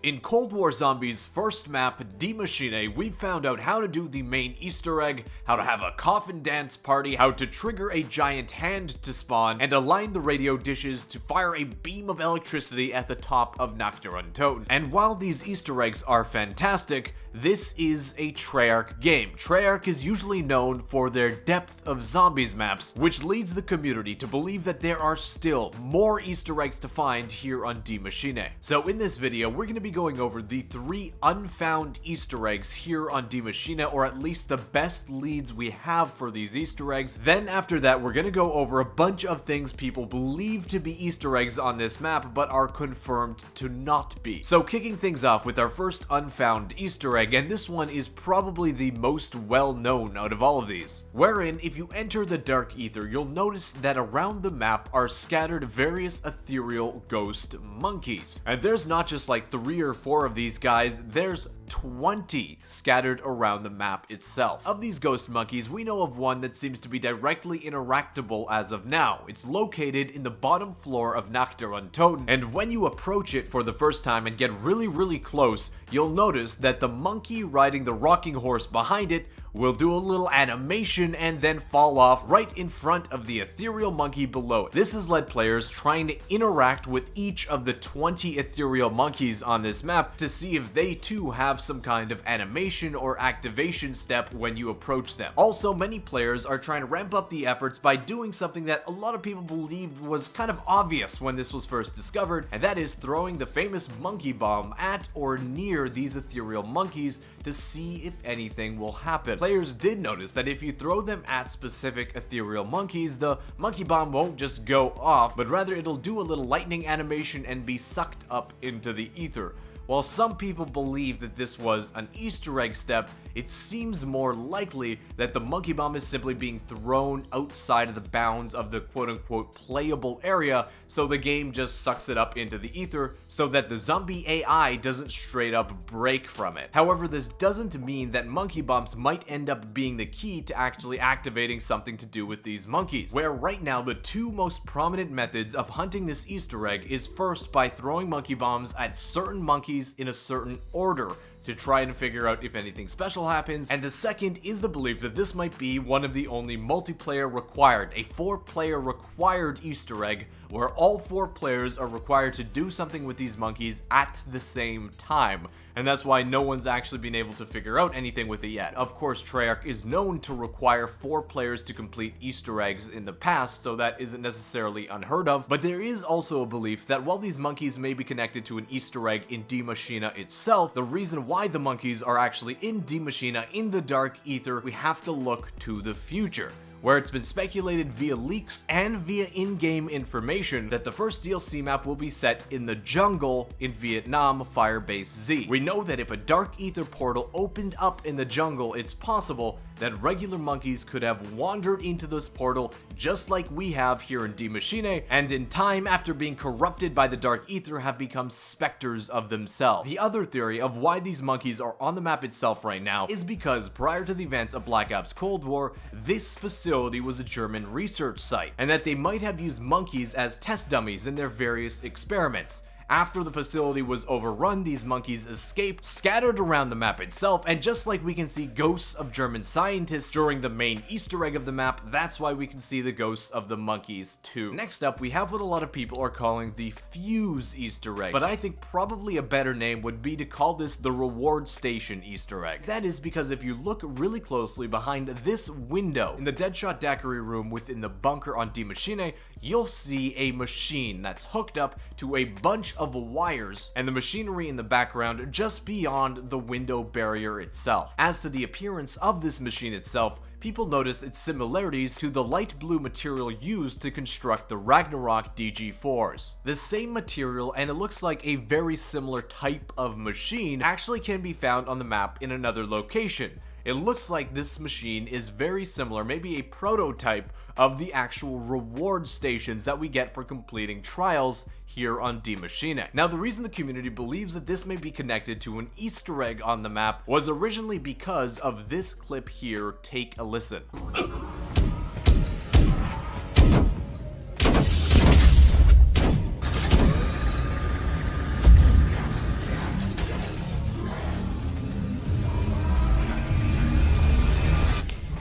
In Cold War Zombies' first map, Die Maschine, we found out how to do the main Easter egg, how to have a coffin dance party, how to trigger a giant hand to spawn, and align the radio dishes to fire a beam of electricity at the top of unsolved. And while these Easter eggs are fantastic, this is a Treyarch game. Treyarch is usually known for their depth of zombies maps, which leads the community to believe that there are still more Easter eggs to find here on Die Maschine. So in this video, we're going to be going over the 3 unfound Easter eggs here on Die Maschine, or at least the best leads we have for these Easter eggs. Then after that, we're going to go over a bunch of things people believe to be Easter eggs on this map, but are confirmed to not be. So kicking things off with our first unfound Easter egg, and this one is probably the most well-known out of all of these, wherein if you enter the dark ether, you'll notice that around the map are scattered various ethereal ghost monkeys. And there's not just like 3 or 4 of these guys, there's 20 scattered around the map itself. Of these ghost monkeys, we know of one that seems to be directly interactable as of now. It's located in the bottom floor of unsolved, and when you approach it for the first time and get really close, you'll notice that the monkey riding the rocking horse behind it will do a little animation and then fall off right in front of the ethereal monkey below it. This has led players trying to interact with each of the 20 ethereal monkeys on this map to see if they too have some kind of animation or activation step when you approach them. Also, many players are trying to ramp up the efforts by doing something that a lot of people believed was kind of obvious when this was first discovered, and that is throwing the famous monkey bomb at or near these ethereal monkeys to see if anything will happen. Players did notice that if you throw them at specific ethereal monkeys, the monkey bomb won't just go off, but rather it'll do a little lightning animation and be sucked up into the ether. While some people believe that this was an Easter egg step, it seems more likely that the monkey bomb is simply being thrown outside of the bounds of the quote-unquote playable area, so the game just sucks it up into the ether so that the zombie AI doesn't straight up break from it. However, this doesn't mean that monkey bombs might end up being the key to actually activating something to do with these monkeys, where right now the 2 most prominent methods of hunting this Easter egg is first by throwing monkey bombs at certain monkeys in a certain order to try and figure out if anything special happens, and the second is the belief that this might be one of the only multiplayer required, a 4-player required Easter egg where all 4 players are required to do something with these monkeys at the same time. And that's why no one's actually been able to figure out anything with it yet. Of course, Treyarch is known to require 4 players to complete Easter eggs in the past, so that isn't necessarily unheard of, but there is also a belief that while these monkeys may be connected to an Easter egg in Die Maschine itself, the reason why the monkeys are actually in Die Maschine in the dark ether, we have to look to the future, where it's been speculated via leaks and via in-game information that the first DLC map will be set in the jungle in Vietnam Firebase Z. We know that if a dark ether portal opened up in the jungle, it's possible that regular monkeys could have wandered into this portal just like we have here in Die Maschine, and in time, after being corrupted by the dark ether, have become specters of themselves. The other theory of why these monkeys are on the map itself right now is because prior to the events of Black Ops Cold War, this facility was a German research site, and that they might have used monkeys as test dummies in their various experiments. After the facility was overrun, these monkeys escaped, scattered around the map itself, and just like we can see ghosts of German scientists during the main Easter egg of the map, that's why we can see the ghosts of the monkeys too. Next up, we have what a lot of people are calling the Fuse Easter egg, but I think probably a better name would be to call this the Reward Station Easter egg. That is because if you look really closely behind this window in the Deadshot Daiquiri room within the bunker on Die Maschine, you'll see a machine that's hooked up to a bunch of wires and the machinery in the background just beyond the window barrier itself. As to the appearance of this machine itself, people notice its similarities to the light blue material used to construct the Ragnarok DG4s. The same material, and it looks like a very similar type of machine, actually can be found on the map in another location. It looks like this machine is very similar, maybe a prototype of the actual reward stations that we get for completing trials here on Die Maschine. Now, the reason the community believes that this may be connected to an Easter egg on the map was originally because of this clip here. Take a listen.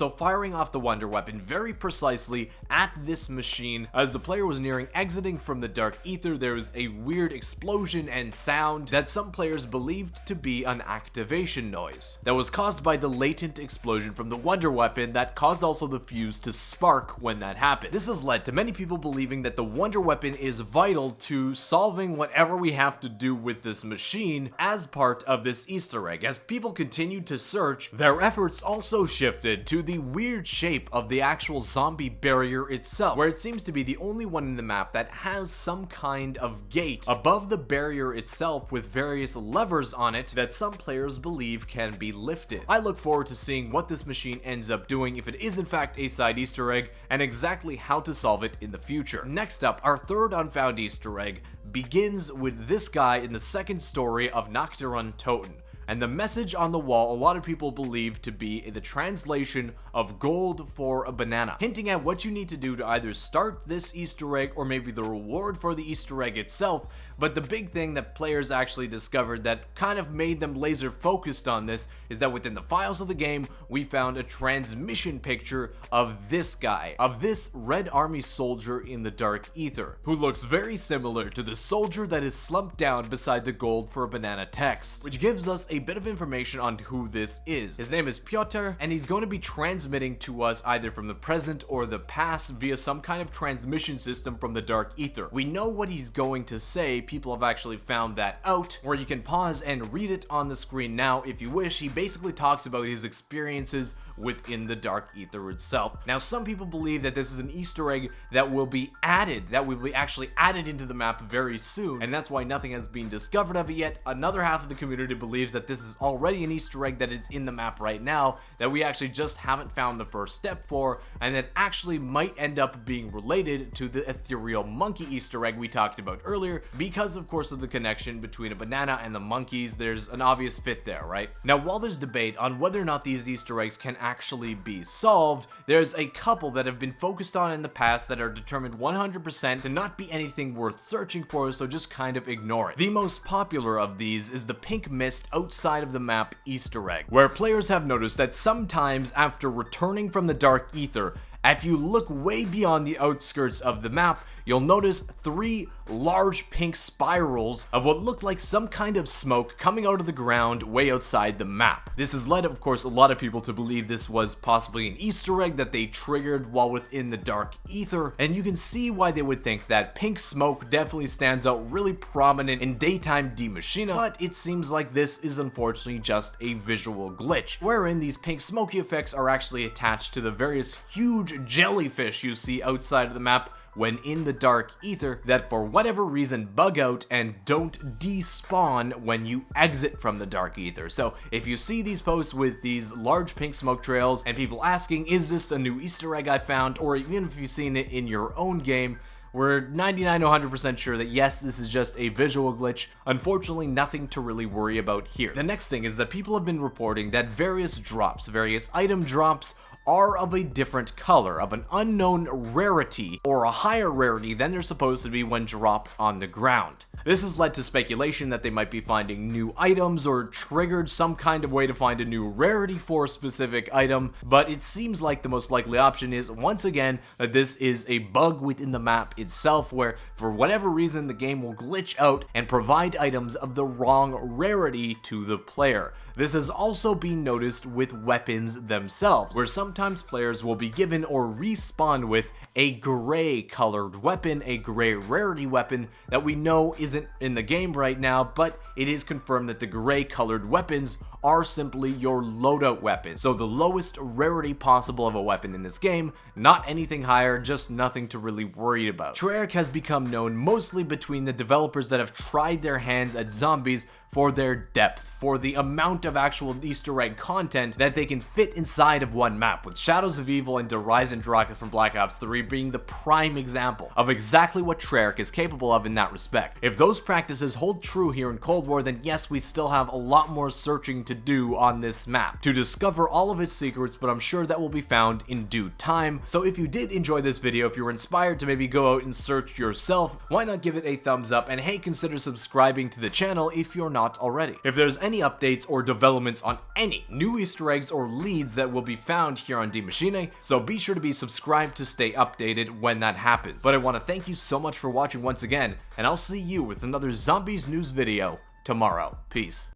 so firing off the wonder weapon very precisely at this machine. As the player was nearing exiting from the dark ether, there was a weird explosion and sound that some players believed to be an activation noise that was caused by the latent explosion from the wonder weapon that caused also the fuse to spark when that happened. This has led to many people believing that the wonder weapon is vital to solving whatever we have to do with this machine as part of this Easter egg. As people continued to search, their efforts also shifted to the weird shape of the actual zombie barrier itself, where it seems to be the only one in the map that has some kind of gate above the barrier itself with various levers on it that some players believe can be lifted. I look forward to seeing what this machine ends up doing, if it is in fact a side Easter egg, and exactly how to solve it in the future. Next up, our third unfound Easter egg begins with this guy in the second story of Nocturne Toten. And the message on the wall, a lot of people believe to be the translation of gold for a banana, hinting at what you need to do to either start this Easter egg or maybe the reward for the Easter egg itself. But the big thing that players actually discovered that kind of made them laser focused on this is that within the files of the game, we found a transmission picture of this guy, of this Red Army soldier in the dark ether, who looks very similar to the soldier that is slumped down beside the gold for a banana text, which gives us a bit of information on who this is. His name is Piotr, and he's going to be transmitting to us either from the present or the past via some kind of transmission system from the dark ether. We know what he's going to say. People have actually found that out, where you can pause and read it on the screen now if you wish. He basically talks about his experiences within the dark ether itself. Now, some people believe that this is an Easter egg that will be added, actually added into the map very soon, and that's why nothing has been discovered of it yet. Another half of the community believes that this is already an Easter egg that is in the map right now, that we actually just haven't found the first step for, and that actually might end up being related to the ethereal monkey Easter egg we talked about earlier, because of course of the connection between a banana and the monkeys. There's an obvious fit there, right? Now, while there's debate on whether or not these Easter eggs can actually be solved, there's a couple that have been focused on in the past that are determined 100% to not be anything worth searching for, so just kind of ignore it. The most popular of these is the pink mist outside of the map Easter egg, where players have noticed that sometimes after returning from the dark ether, if you look way beyond the outskirts of the map, you'll notice 3 large pink spirals of what looked like some kind of smoke coming out of the ground way outside the map. This has led, of course, a lot of people to believe this was possibly an Easter egg that they triggered while within the dark ether, and you can see why they would think that. Pink smoke definitely stands out really prominent in daytime Die Maschine, but it seems like this is unfortunately just a visual glitch, wherein these pink smoky effects are actually attached to the various huge jellyfish you see outside of the map when in the dark ether that for whatever reason bug out and don't despawn when you exit from the dark ether. So if you see these posts with these large pink smoke trails and people asking, is this a new Easter egg I found, or even if you've seen it in your own game, we're 99 to 100% sure that yes, this is just a visual glitch. Unfortunately, nothing to really worry about here. The next thing is that people have been reporting that various item drops are of a different color, of an unknown rarity, or a higher rarity than they're supposed to be when dropped on the ground. This has led to speculation that they might be finding new items or triggered some kind of way to find a new rarity for a specific item, but it seems like the most likely option is, once again, that this is a bug within the map itself, where for whatever reason the game will glitch out and provide items of the wrong rarity to the player. This has also been noticed with weapons themselves, where sometimes players will be given or respawn with a gray colored weapon, a gray rarity weapon that we know isn't in the game right now, but it is confirmed that the gray colored weapons are simply your loadout weapons. So the lowest rarity possible of a weapon in this game, not anything higher, just nothing to really worry about. Treyarch has become known mostly between the developers that have tried their hands at zombies for their depth, for the amount of actual Easter egg content that they can fit inside of one map, with Shadows of Evil and Horizon Rocket from Black Ops 3 being the prime example of exactly what Treyarch is capable of in that respect. If those practices hold true here in Cold War, then yes, we still have a lot more searching to do on this map to discover all of its secrets, but I'm sure that will be found in due time. So if you did enjoy this video, if you were inspired to maybe go out and search yourself, why not give it a thumbs up, and hey, consider subscribing to the channel if you're not not already. If there's any updates or developments on any new Easter eggs or leads that will be found here on Die Maschine, so be sure to be subscribed to stay updated when that happens. But I want to thank you so much for watching once again, and I'll see you with another Zombies news video tomorrow. Peace.